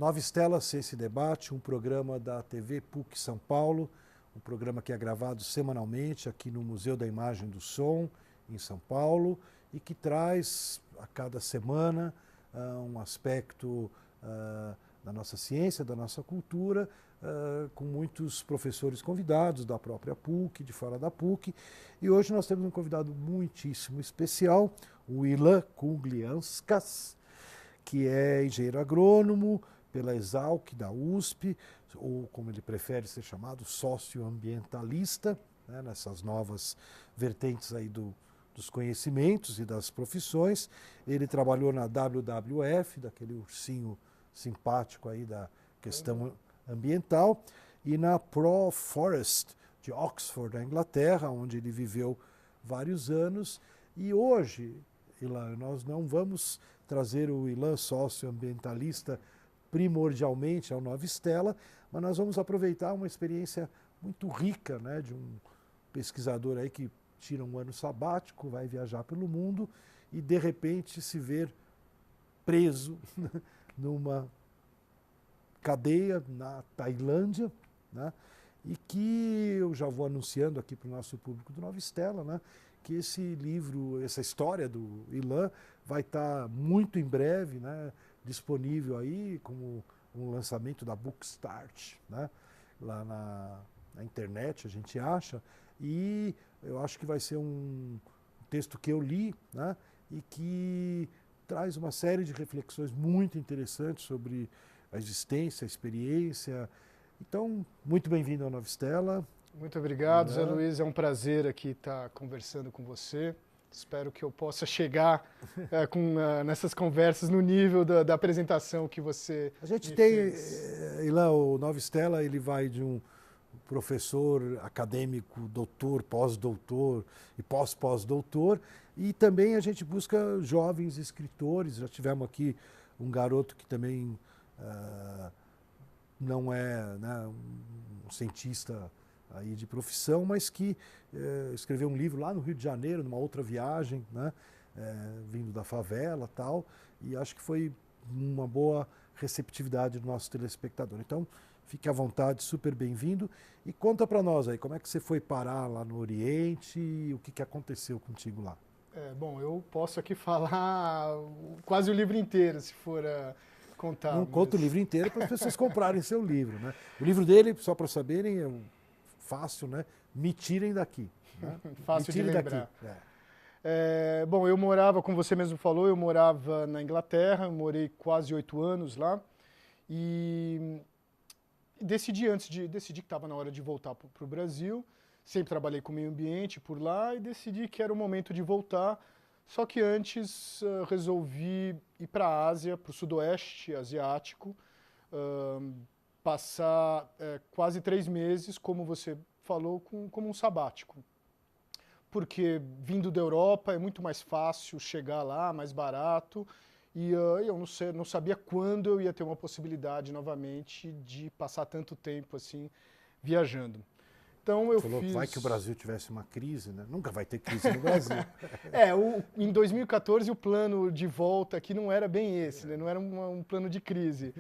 Nova Estela Ciência e Debate, um programa da TV PUC São Paulo, um programa que é gravado semanalmente aqui no Museu da Imagem e do Som, em São Paulo, e que traz a cada semana um aspecto da nossa ciência, da nossa cultura, com muitos professores convidados da própria PUC, de fora da PUC. E hoje nós temos um convidado muitíssimo especial, o Ilan Kunglianskas, que é engenheiro agrônomo pela Exalc da USP, ou como ele prefere ser chamado, socioambientalista, né, nessas novas vertentes aí dos conhecimentos e das profissões. Ele trabalhou na WWF, daquele ursinho simpático aí da questão ambiental, e na ProForest de Oxford, na Inglaterra, onde ele viveu vários anos. E hoje, Ilan, nós não vamos trazer o Ilan socioambientalista primordialmente ao Nova Estela, mas nós vamos aproveitar uma experiência muito rica, né, de um pesquisador aí que tira um ano sabático, vai viajar pelo mundo e de repente se ver preso numa cadeia na Tailândia, né, e que eu já vou anunciando aqui para o nosso público do Nova Estela, né, que esse livro, essa história do Ilan vai estar muito em breve, né, disponível aí como um lançamento da Bookstart, né, lá na internet a gente acha, e eu acho que vai ser um texto que eu li, né, e que traz uma série de reflexões muito interessantes sobre a existência, a experiência. Então, muito bem-vindo ao Nova Estela. Muito obrigado, Zé Luiz. É um prazer aqui estar conversando com você. Espero que eu possa chegar nessas conversas no nível da apresentação que você A gente me tem, fez. Ilan, o Nova Estela, ele vai de um professor acadêmico, doutor, pós-doutor e pós-pós-doutor, e também a gente busca jovens escritores. Já tivemos aqui um garoto que também não é, né, um cientista aí de profissão, mas que escreveu um livro lá no Rio de Janeiro, numa outra viagem, né, vindo da favela e tal, e acho que foi uma boa receptividade do nosso telespectador. Então, fique à vontade, super bem-vindo, e conta para nós aí, como é que você foi parar lá no Oriente e o que aconteceu contigo lá? Bom, eu posso aqui falar quase o livro inteiro, se for contar. Não conta o livro inteiro para as pessoas comprarem seu livro, né? O livro dele, só para saberem, é fácil, né? Me tirem daqui. Né? Fácil de lembrar. Daqui. Bom, eu morava, como você mesmo falou, eu morava na Inglaterra, morei quase 8 anos lá, e decidi que estava na hora de voltar para o Brasil. Sempre trabalhei com meio ambiente por lá e decidi que era o momento de voltar. Só que antes resolvi ir para a Ásia, para o Sudoeste Asiático, passar quase 3 meses, como você falou, como um sabático. Porque vindo da Europa é muito mais fácil chegar lá, mais barato, e eu não sabia quando eu ia ter uma possibilidade novamente de passar tanto tempo assim viajando. Então eu Falou, fiz... vai que o Brasil tivesse uma crise, né? Nunca vai ter crise no Brasil. Em 2014 o plano de volta aqui não era bem esse, né? Não era um plano de crise.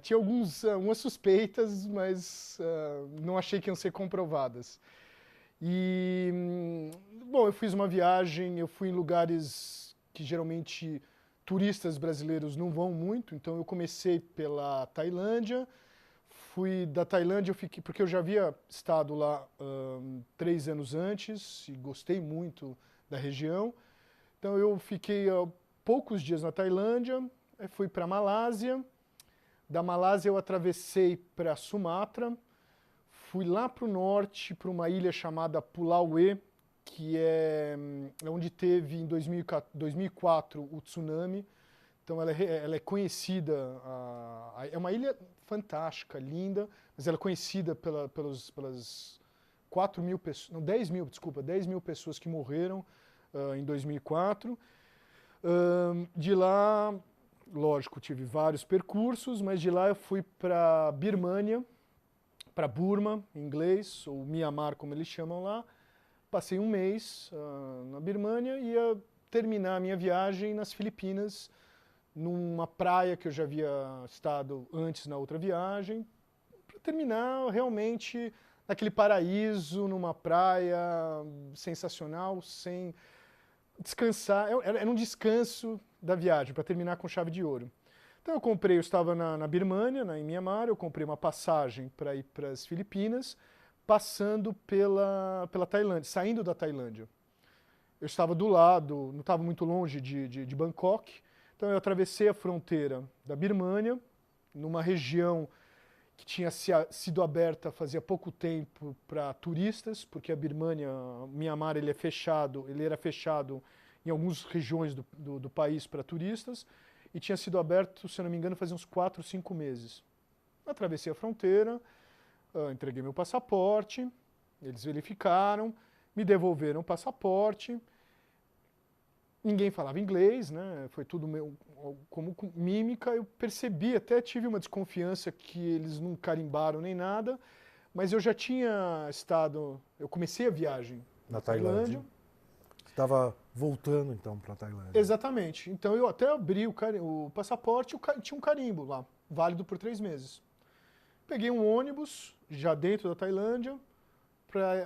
Tinha algumas suspeitas, mas não achei que iam ser comprovadas. E, bom, eu fiz uma viagem, eu fui em lugares que geralmente turistas brasileiros não vão muito, então eu comecei pela Tailândia. Fui da Tailândia, porque eu já havia estado lá 3 anos antes e gostei muito da região. Então eu fiquei poucos dias na Tailândia, fui para a Malásia. Da Malásia eu atravessei para Sumatra, fui lá para o norte, para uma ilha chamada Pulauê, que é onde teve em 2004 o tsunami. Então ela é conhecida, é uma ilha fantástica, linda, mas ela é conhecida pelas 4 mil pessoas, não, 10 mil, desculpa, 10 mil pessoas que morreram em 2004. De lá, lógico, tive vários percursos, mas de lá eu fui para Birmânia, para Burma, em inglês, ou Mianmar, como eles chamam lá. Passei um mês na Birmânia e ia terminar a minha viagem nas Filipinas, numa praia que eu já havia estado antes na outra viagem, para terminar realmente naquele paraíso, numa praia sensacional, sem descansar. Era um descanso da viagem, para terminar com chave de ouro. Então eu estava na Birmânia, em Mianmar, eu comprei uma passagem para ir para as Filipinas, passando pela Tailândia, saindo da Tailândia. Eu estava do lado, não estava muito longe de Bangkok, então eu atravessei a fronteira da Birmânia, numa região que tinha sido aberta fazia pouco tempo para turistas, porque a Birmânia, Mianmar, ele era fechado em algumas regiões do país para turistas, e tinha sido aberto, se eu não me engano, fazia uns 4, 5 meses. Atravessei a fronteira, entreguei meu passaporte, eles verificaram, me devolveram o passaporte. Ninguém falava inglês, né? Foi tudo como mímica. Eu percebi, até tive uma desconfiança que eles não carimbaram nem nada, mas eu já tinha estado, eu comecei a viagem na Tailândia. Estava voltando então para a Tailândia. Exatamente. Então eu até abri o passaporte, tinha um carimbo lá, válido por 3 meses. Peguei um ônibus, já dentro da Tailândia,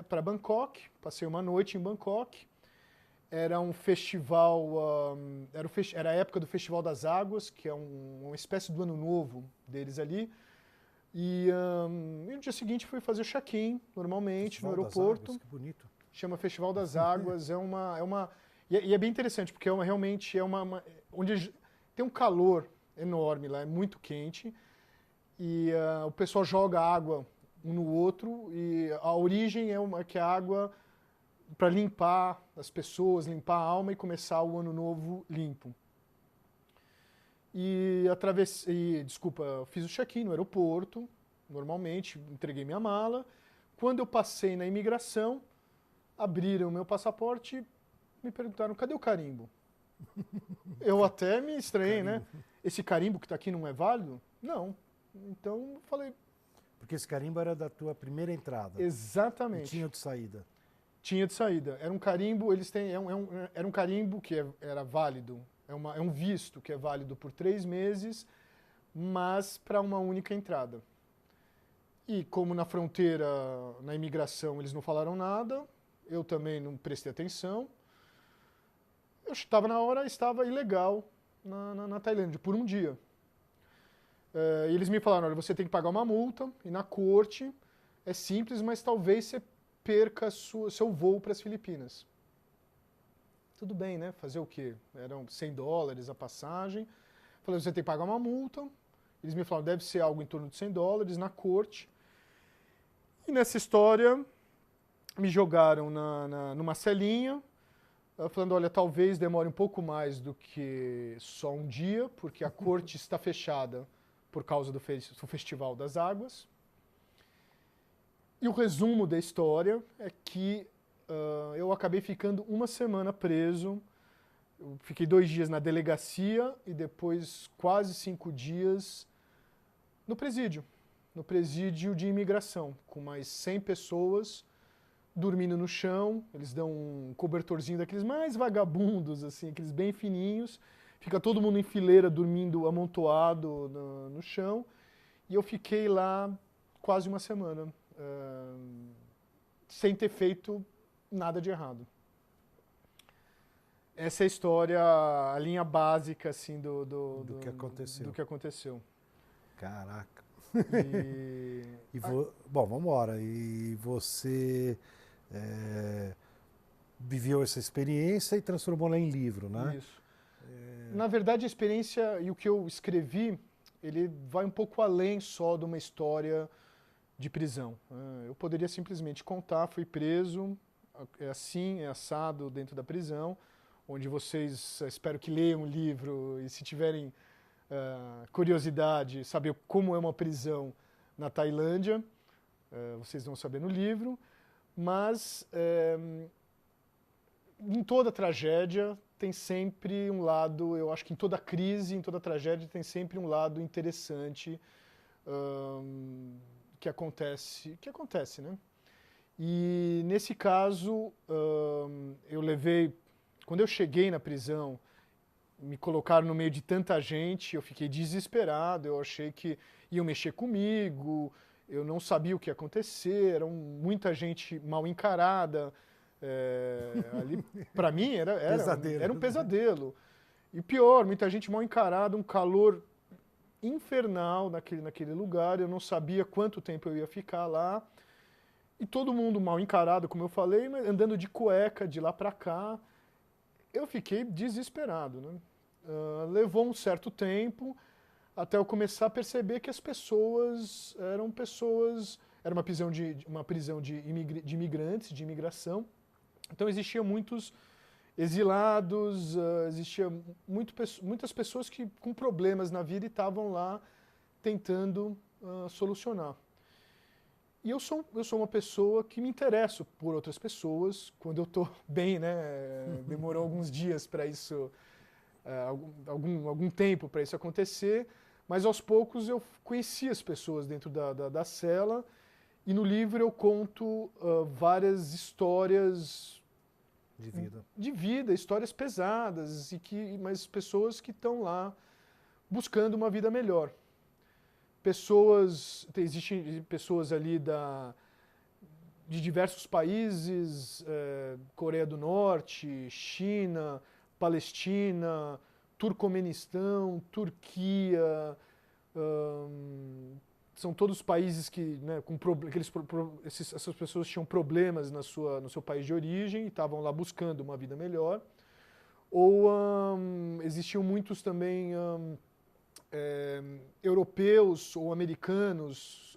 para Bangkok, passei uma noite em Bangkok. Era um festival, era a época do Festival das Águas, que é uma espécie do ano novo deles ali. E no dia seguinte fui fazer o check-in, normalmente, Festival no aeroporto. Das Águas, que bonito. Chama Festival das Águas, e é bem interessante, porque realmente onde tem um calor enorme lá, é muito quente, e o pessoal joga água um no outro, e a origem que a água para limpar as pessoas, limpar a alma e começar o ano novo limpo. E fiz o check-in no aeroporto, normalmente, entreguei minha mala. Quando eu passei na imigração, abriram o meu passaporte e me perguntaram, cadê o carimbo? Eu até me estranhei, né? Esse carimbo que está aqui não é válido? Não. Então, eu falei... Porque esse carimbo era da tua primeira entrada. Exatamente. E tinha de saída. Tinha de saída. Era um carimbo, era um carimbo que era válido, é um visto que é válido por 3 meses, mas para uma única entrada. E como na fronteira, na imigração, eles não falaram nada, eu também não prestei atenção. Eu estava estava ilegal na Tailândia, por um dia. E eles me falaram, olha, você tem que pagar uma multa, e na corte é simples, mas talvez você perca seu voo para as Filipinas. Tudo bem, né? Fazer o quê? Eram $100 a passagem. Falei, você tem que pagar uma multa. Eles me falaram, deve ser algo em torno de $100 na corte. E nessa história, me jogaram numa celinha, falando, olha, talvez demore um pouco mais do que só um dia, porque a corte está fechada por causa do Festival das Águas. E o resumo da história é que eu acabei ficando uma semana preso. Eu fiquei 2 dias na delegacia e depois quase 5 dias no presídio de imigração, com mais 100 pessoas dormindo no chão. Eles dão um cobertorzinho daqueles mais vagabundos, assim, aqueles bem fininhos. Fica todo mundo em fileira, dormindo amontoado no chão. E eu fiquei lá quase uma semana. Sem ter feito nada de errado. Essa é a história, a linha básica assim, do que aconteceu. Caraca. Bom, vamos embora. E você viveu essa experiência e transformou ela em livro, né? Isso. Na verdade, a experiência e o que eu escrevi, ele vai um pouco além só de uma história de prisão. Eu poderia simplesmente contar, fui preso, é assim, é assado dentro da prisão, onde vocês, espero que leiam o livro e se tiverem curiosidade, saber como é uma prisão na Tailândia, vocês vão saber no livro, mas em toda tragédia tem sempre um lado, eu acho que em toda crise, em toda tragédia tem sempre um lado interessante que acontece, né? E nesse caso, quando eu cheguei na prisão, me colocaram no meio de tanta gente, eu fiquei desesperado, eu achei que iam mexer comigo, eu não sabia o que ia acontecer, era muita gente mal encarada. Ali, para mim, era um pesadelo. E pior, muita gente mal encarada, um calor infernal naquele lugar, eu não sabia quanto tempo eu ia ficar lá. E todo mundo mal encarado, como eu falei, mas andando de cueca de lá para cá. Eu fiquei desesperado, né? Levou um certo tempo até eu começar a perceber que as pessoas... Era uma prisão de imigrantes, de imigração. Então existiam muitos exilados, existia muitas pessoas com problemas na vida e estavam lá tentando solucionar. E eu sou uma pessoa que me interesso por outras pessoas quando eu estou bem, né? Demorou alguns dias para isso, algum tempo para isso acontecer, mas aos poucos eu conheci as pessoas dentro da cela e no livro eu conto várias histórias de vida, histórias pesadas, mas pessoas que estão lá buscando uma vida melhor. Existem pessoas ali de diversos países, Coreia do Norte, China, Palestina, Turcomenistão, Turquia, são todos países que, né, essas pessoas tinham problemas no seu país de origem e estavam lá buscando uma vida melhor. Ou existiam muitos também europeus ou americanos.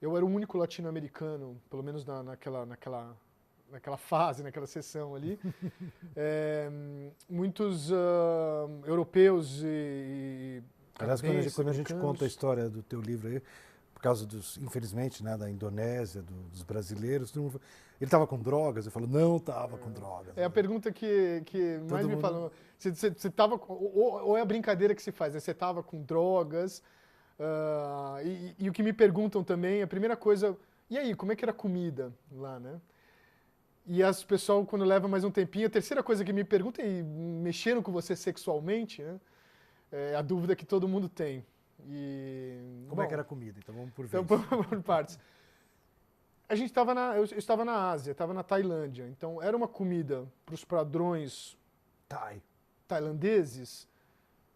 Eu era o único latino-americano, pelo menos naquela fase, naquela sessão ali. Muitos europeus e aliás, quando a gente conta a história do teu livro aí, por causa infelizmente, né, da Indonésia, dos brasileiros, ele estava com drogas? Eu falo, não estava com drogas. É a pergunta que mais me falam. Você estava, ou é a brincadeira que se faz, né? Você estava com drogas? E o que me perguntam também, a primeira coisa, e aí, como é que era a comida lá, né? E as pessoal, quando leva mais um tempinho, a terceira coisa que me perguntam é, mexeram com você sexualmente, né? É a dúvida que todo mundo tem. Como é que era a comida? Então vamos por vez. Então, por partes. Eu estava na Ásia, estava na Tailândia. Então era uma comida para os padrões tailandeses.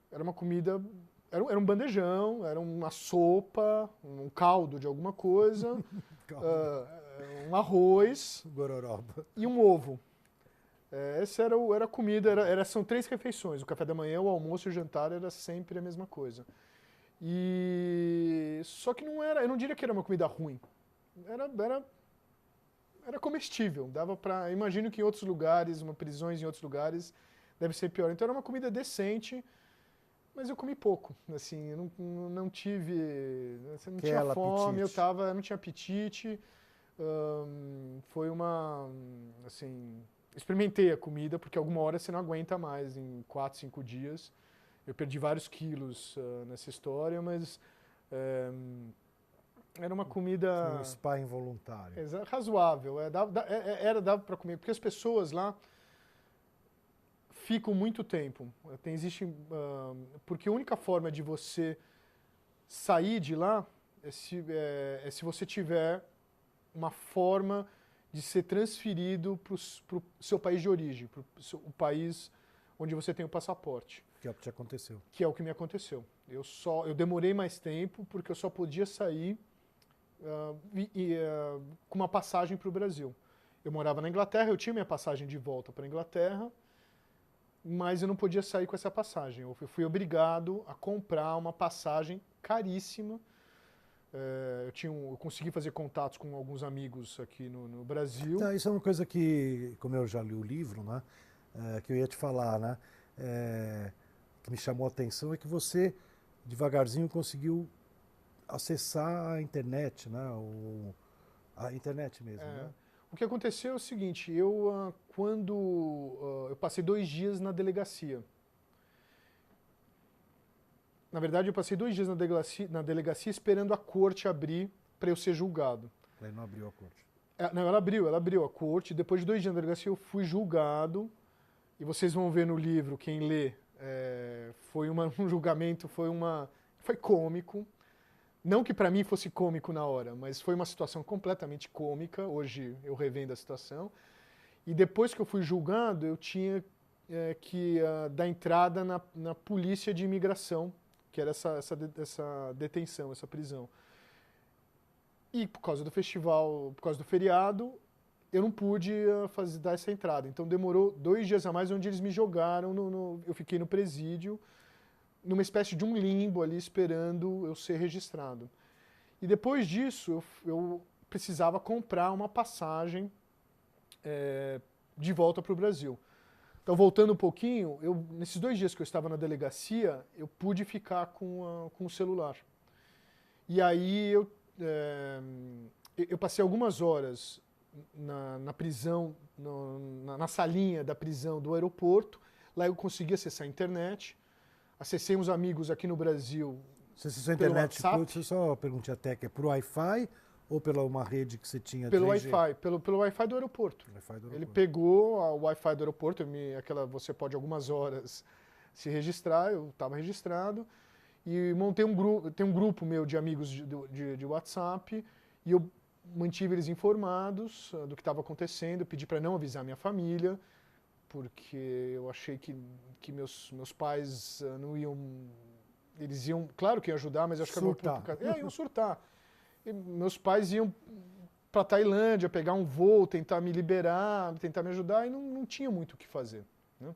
Era uma comida, era um bandejão, era uma sopa, um caldo de alguma coisa, um arroz gororoba e um ovo. Essa era a comida, são 3 refeições. O café da manhã, o almoço e o jantar era sempre a mesma coisa. Só que não era, eu não diria que era uma comida ruim. Era comestível. Dava para, imagino que em outros lugares, prisões em outros lugares, deve ser pior. Então era uma comida decente, mas eu comi pouco. Assim, eu não tive, não tinha fome, eu não tinha apetite. Foi assim, experimentei a comida, porque alguma hora você não aguenta mais, em 4, 5 dias. Eu perdi vários quilos nessa história, mas era uma comida... Foi um spa involuntário. Razoável. Dava para comer, porque as pessoas lá ficam muito tempo. Porque a única forma de você sair de lá é se você tiver uma forma de ser transferido para o seu país de origem, para o país onde você tem o passaporte. Que é o que te aconteceu. Que é o que me aconteceu. Eu demorei mais tempo porque eu só podia sair com uma passagem para o Brasil. Eu morava na Inglaterra, eu tinha minha passagem de volta para a Inglaterra, mas eu não podia sair com essa passagem. Eu fui obrigado a comprar uma passagem caríssima. Eu consegui fazer contatos com alguns amigos aqui no Brasil. Então, isso é uma coisa que, como eu já li o livro, né, que eu ia te falar, né, que me chamou a atenção, é que você, devagarzinho, conseguiu acessar a internet, né, a internet mesmo. Né? O que aconteceu é o seguinte, eu passei 2 dias na delegacia. Na verdade, eu passei 2 dias na delegacia esperando a corte abrir para eu ser julgado. Ela não abriu a corte? Não, ela abriu a corte. Depois de 2 dias na delegacia, eu fui julgado. e vocês vão ver no livro, quem lê, foi um julgamento, foi cômico. Não que para mim fosse cômico na hora, mas foi uma situação completamente cômica. Hoje eu revendo a situação. E depois que eu fui julgado, eu tinha que dar entrada na polícia de imigração, que era essa detenção, essa prisão. E por causa do festival, por causa do feriado, eu não pude dar essa entrada. Então demorou 2 dias a mais, onde eles me jogaram, eu fiquei no presídio, numa espécie de um limbo ali, esperando eu ser registrado. E depois disso, eu precisava comprar uma passagem de volta para o Brasil. Então, voltando um pouquinho, nesses 2 dias que eu estava na delegacia, eu pude ficar com o celular. E aí eu passei algumas horas na prisão, na salinha da prisão do aeroporto. Lá eu consegui acessar a internet. Acessei uns amigos aqui no Brasil. Você acessou a internet, deixa eu só perguntar até, que é por Wi-Fi ou pela uma rede que você tinha? Pelo Wi-Fi, pelo Wi-Fi do aeroporto. Ele pegou o Wi-Fi do aeroporto, você pode algumas horas se registrar, eu estava registrado, e montei tem um grupo meu de amigos de WhatsApp, e eu mantive eles informados do que estava acontecendo, pedi para não avisar minha família, porque eu achei que meus pais não iam... Eles iam, claro que iam ajudar, mas eu acho que iam surtar. E meus pais iam para a Tailândia, pegar um voo, tentar me liberar, tentar me ajudar, e não tinha muito o que fazer. Né?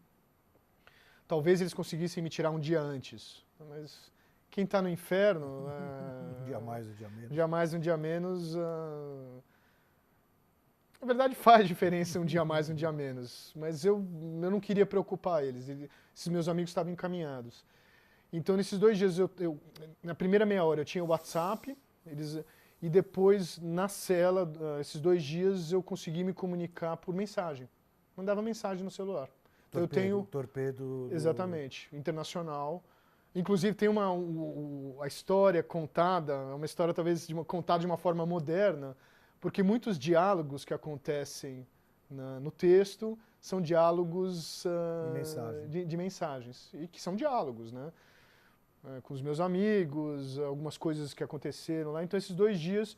Talvez eles conseguissem me tirar um dia antes, mas quem está no inferno... Um dia mais, um dia menos. Um dia mais, um dia menos... Na verdade faz diferença um dia mais, um dia menos, mas eu não queria preocupar eles, esses meus amigos estavam encaminhados. Então nesses 2 dias, na primeira meia hora eu tinha o WhatsApp, e depois na cela, esses 2 dias eu consegui me comunicar por mensagem, mandava mensagem no celular. Então, eu tenho torpedo exatamente, internacional. Inclusive tem a história contada, uma história talvez contada de uma forma moderna, porque muitos diálogos que acontecem no texto são diálogos de mensagens, e que são diálogos, né? Com os meus amigos, algumas coisas que aconteceram lá. Então, esses 2 dias...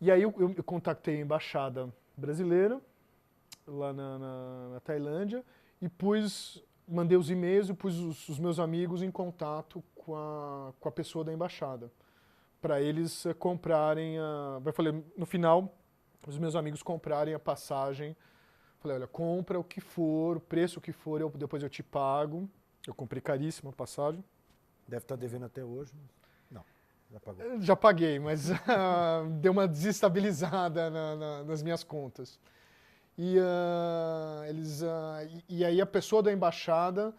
E aí eu contatei a embaixada brasileira, lá na Tailândia, e mandei os e-mails e pus os meus amigos em contato com a pessoa da embaixada, para eles comprarem no final, os meus amigos comprarem a passagem. Falei, olha, compra o que for, o preço que for, depois eu te pago. Eu comprei caríssima a passagem. Deve estar devendo até hoje. Não, já pagou. Já paguei, mas deu uma desestabilizada nas minhas contas. E aí a pessoa da embaixada,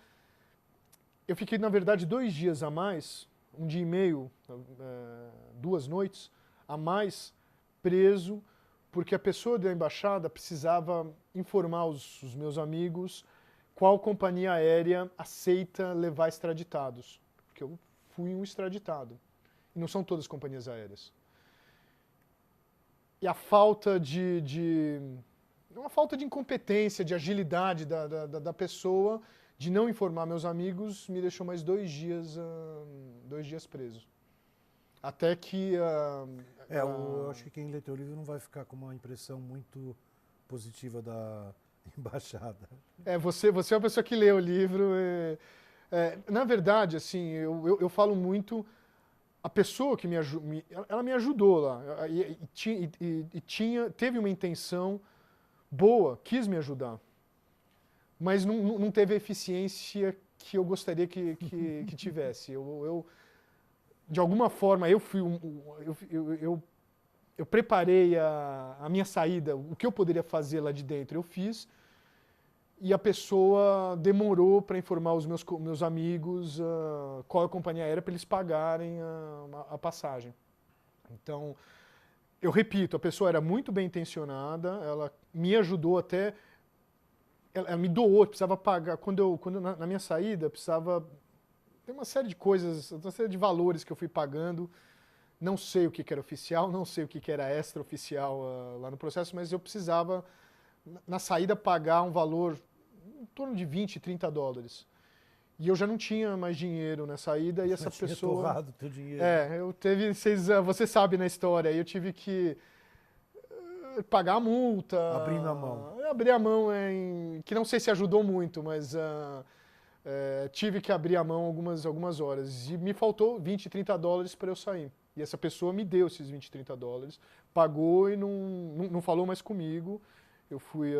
eu fiquei, na verdade, 2 dias a mais, 1 dia e meio, 2 noites a mais, preso, porque a pessoa da embaixada precisava informar os meus amigos qual companhia aérea aceita levar extraditados. Porque eu fui um extraditado. E não são todas companhias aéreas. E a falta uma falta de incompetência, de agilidade da pessoa, de não informar meus amigos, me deixou mais 2 dias preso. Até que... eu acho que quem lê teu livro não vai ficar com uma impressão muito positiva da embaixada. Você é uma pessoa que lê o livro. Na verdade, assim, eu falo muito... A pessoa que ela me ajudou lá. Teve uma intenção boa, quis me ajudar. Mas não teve a eficiência que eu gostaria que tivesse. De alguma forma, eu preparei a minha saída, o que eu poderia fazer lá de dentro, eu fiz, e a pessoa demorou para informar os meus amigos qual é a companhia aérea para eles pagarem a passagem. Então, eu repito, a pessoa era muito bem intencionada, ela me ajudou até... Ela me doou, precisava pagar. Na minha saída, precisava... Tem uma série de coisas, uma série de valores que eu fui pagando. Não sei o que era oficial, não sei o que era extraoficial lá no processo, mas eu precisava, na saída, pagar um valor em torno de 20, 30 dólares. E eu já não tinha mais dinheiro nessa ida, e essa Tinha pessoa... torrado teu dinheiro. Você sabe na história, eu tive que pagar a multa. Abrindo a mão. Abrir a mão, que não sei se ajudou muito, mas tive que abrir a mão algumas horas. E me faltou 20, 30 dólares para eu sair. E essa pessoa me deu esses 20, 30 dólares, pagou e não falou mais comigo. Eu fui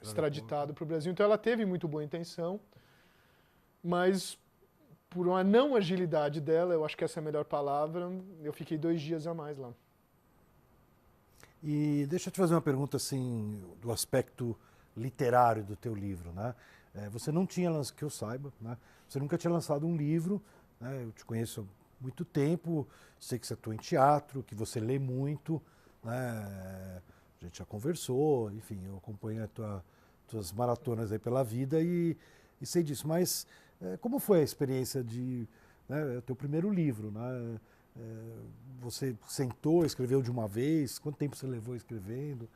extraditado para o Brasil. Então ela teve muito boa intenção, mas por uma não agilidade dela, eu acho que essa é a melhor palavra, eu fiquei 2 dias a mais lá. E deixa eu te fazer uma pergunta assim, do aspecto literário do teu livro, né? Você não tinha, que eu saiba, né? Você nunca tinha lançado um livro, né? Eu te conheço há muito tempo, sei que você atua em teatro, que você lê muito, né? A gente já conversou, enfim, eu acompanho as tuas maratonas aí pela vida e sei disso. Mas como foi a experiência de, né, teu primeiro livro, né? Você sentou, escreveu de uma vez? Quanto tempo você levou escrevendo?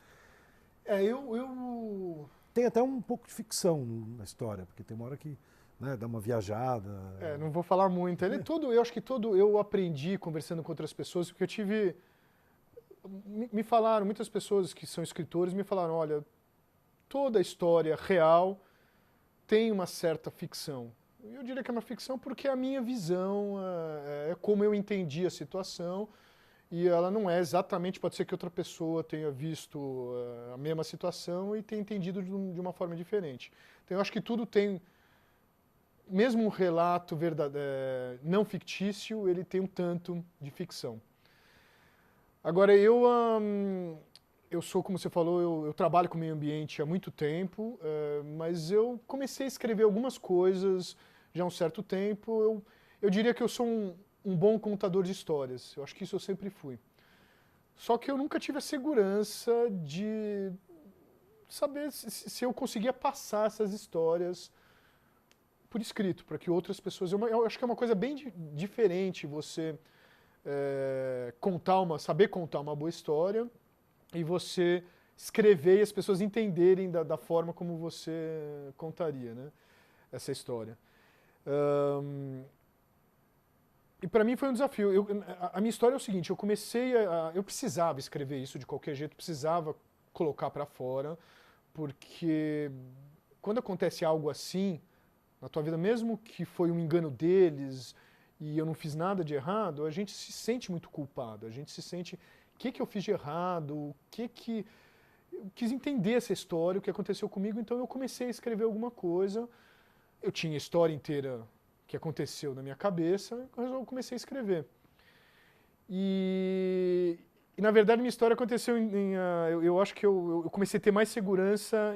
Tem até um pouco de ficção na história, porque tem uma hora que, né, dá uma viajada. Não vou falar muito. Eu acho que eu aprendi conversando com outras pessoas, porque eu tive... Me falaram, muitas pessoas que são escritores me falaram, olha, toda a história real tem uma certa ficção. Eu diria que é uma ficção porque a minha visão é como eu entendi a situação e ela não é exatamente, pode ser que outra pessoa tenha visto a mesma situação e tenha entendido de uma forma diferente. Então eu acho que tudo tem, mesmo um relato não fictício, ele tem um tanto de ficção. Agora eu sou, como você falou, eu trabalho com o meio ambiente há muito tempo, mas eu comecei a escrever algumas coisas já há um certo tempo. Eu diria que eu sou um bom contador de histórias. Eu acho que isso eu sempre fui. Só que eu nunca tive a segurança de saber se eu conseguia passar essas histórias por escrito, para que outras pessoas... Eu acho que é uma coisa bem diferente você saber contar uma boa história e você escrever e as pessoas entenderem da forma como você contaria, né, essa história. E para mim foi um desafio. A minha história é o seguinte, eu precisava escrever isso de qualquer jeito, precisava colocar para fora, porque quando acontece algo assim na tua vida, mesmo que foi um engano deles e eu não fiz nada de errado, a gente se sente muito culpado, a gente se sente, o que eu fiz de errado, eu quis entender essa história, o que aconteceu comigo, então eu comecei a escrever alguma coisa. Eu tinha a história inteira que aconteceu na minha cabeça, eu comecei a escrever. E na verdade, minha história aconteceu eu acho que eu comecei a ter mais segurança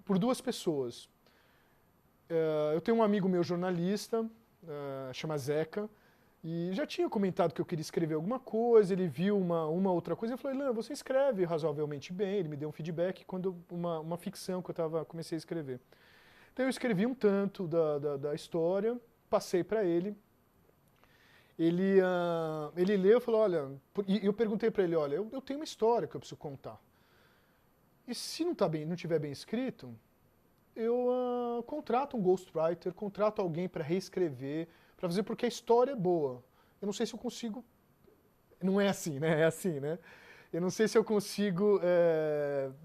por 2 pessoas. Eu tenho um amigo meu jornalista, chama Zeca, e já tinha comentado que eu queria escrever alguma coisa, ele viu uma outra coisa, eu falei, Lan, você escreve razoavelmente bem, ele me deu um feedback quando uma ficção que eu comecei a escrever. Então eu escrevi um tanto da história, passei para ele. Ele leu e falou, olha... E eu perguntei para ele, olha, eu tenho uma história que eu preciso contar. E se não estiver bem escrito, eu contrato um ghostwriter, contrato alguém para reescrever, para fazer, porque a história é boa. Eu não sei se eu consigo... Não é assim, né? É assim, né? Eu não sei se eu consigo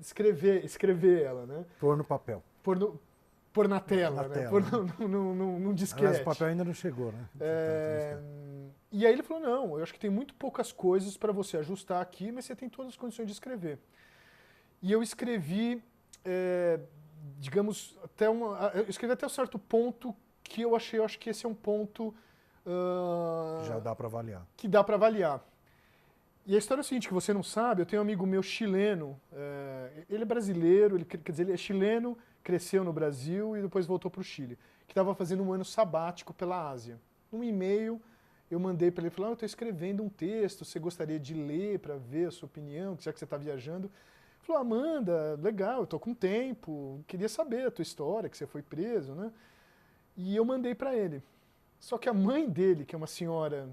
escrever ela, né? Pôr no papel. Pôr na tela, né? Pôr num disquete. Mas o papel ainda não chegou, né? E aí ele falou, não, eu acho que tem muito poucas coisas para você ajustar aqui, mas você tem todas as condições de escrever. E eu escrevi, digamos, eu escrevi até um certo ponto que eu acho que esse é um ponto... já dá para avaliar. Que dá para avaliar. E a história é o seguinte, que você não sabe, eu tenho um amigo meu chileno, ele é brasileiro, quer dizer, ele é chileno, cresceu no Brasil e depois voltou para o Chile, que estava fazendo um ano sabático pela Ásia. Num e-mail, eu mandei para ele, falei, eu estou escrevendo um texto, você gostaria de ler para ver a sua opinião, já que você está viajando? Ele falou, Amanda, legal, eu estou com tempo, queria saber a tua história, que você foi preso, né? E eu mandei para ele. Só que a mãe dele, que é uma senhora,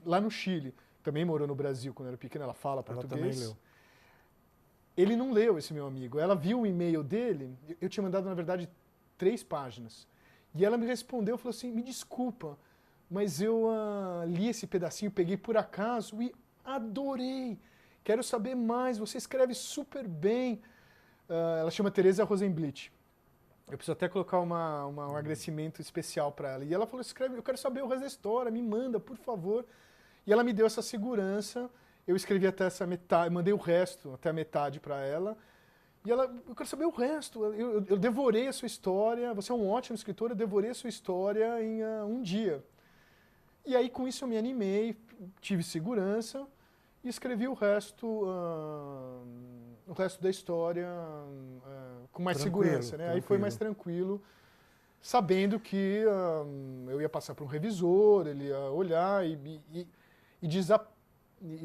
lá no Chile, também morou no Brasil quando era pequena, ela fala português. Ela também leu. Ele não leu, esse meu amigo. Ela viu o e-mail dele, eu tinha mandado, na verdade, 3 páginas. E ela me respondeu, falou assim, me desculpa, mas eu li esse pedacinho, peguei por acaso e adorei. Quero saber mais, você escreve super bem. Ela chama Teresa Rosenblit. Eu preciso até colocar um agradecimento especial para ela. E ela falou, escreve, eu quero saber o resto da história, me manda, por favor. E ela me deu essa segurança. Eu escrevi até essa metade, mandei o resto, até a metade para ela. E ela, eu quero saber o resto. Eu devorei a sua história, você é um ótimo escritor, eu devorei a sua história em um dia. E aí com isso eu me animei, tive segurança e escrevi o resto da história com mais segurança, né? Aí foi mais tranquilo, sabendo que eu ia passar por um revisor, ele ia olhar e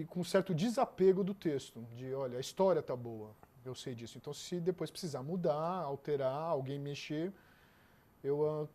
com um certo desapego do texto, de olha, a história tá boa, eu sei disso. Então se depois precisar mudar, alterar, alguém mexer, eu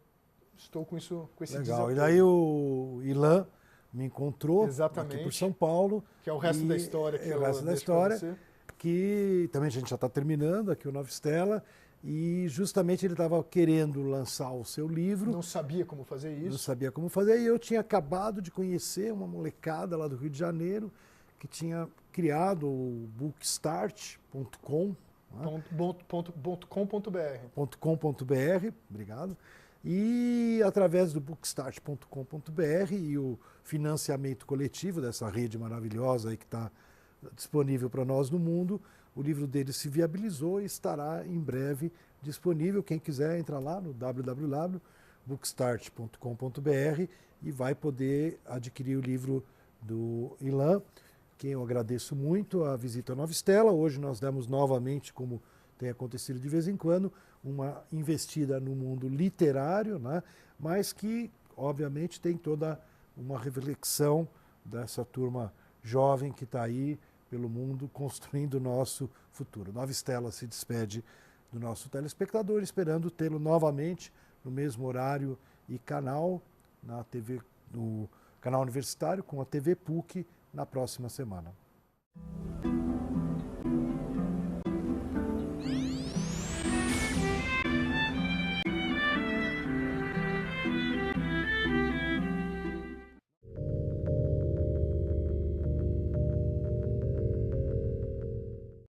estou com esse Legal. desapego. E daí o Ilan me encontrou Exatamente, aqui por São Paulo. Que é o resto da história que o resto da história, que também a gente já está terminando aqui o Nova Stella, e justamente ele estava querendo lançar o seu livro. Não sabia como fazer isso. Não sabia como fazer, e eu tinha acabado de conhecer uma molecada lá do Rio de Janeiro que tinha criado o bookstart.com. Né? .com.br, obrigado. E através do bookstart.com.br e o financiamento coletivo dessa rede maravilhosa aí que está disponível para nós no mundo, o livro dele se viabilizou e estará em breve disponível. Quem quiser entra lá no www.bookstart.com.br e vai poder adquirir o livro do Ilan, quem eu agradeço muito a visita à Nova Stella. Hoje nós demos novamente, como tem acontecido de vez em quando, uma investida no mundo literário, né? Mas que, obviamente, tem toda uma reflexão dessa turma jovem que está aí pelo mundo construindo o nosso futuro. Nova Stella se despede do nosso telespectador, esperando tê-lo novamente no mesmo horário e canal, na TV, no canal universitário, com a TV PUC, na próxima semana.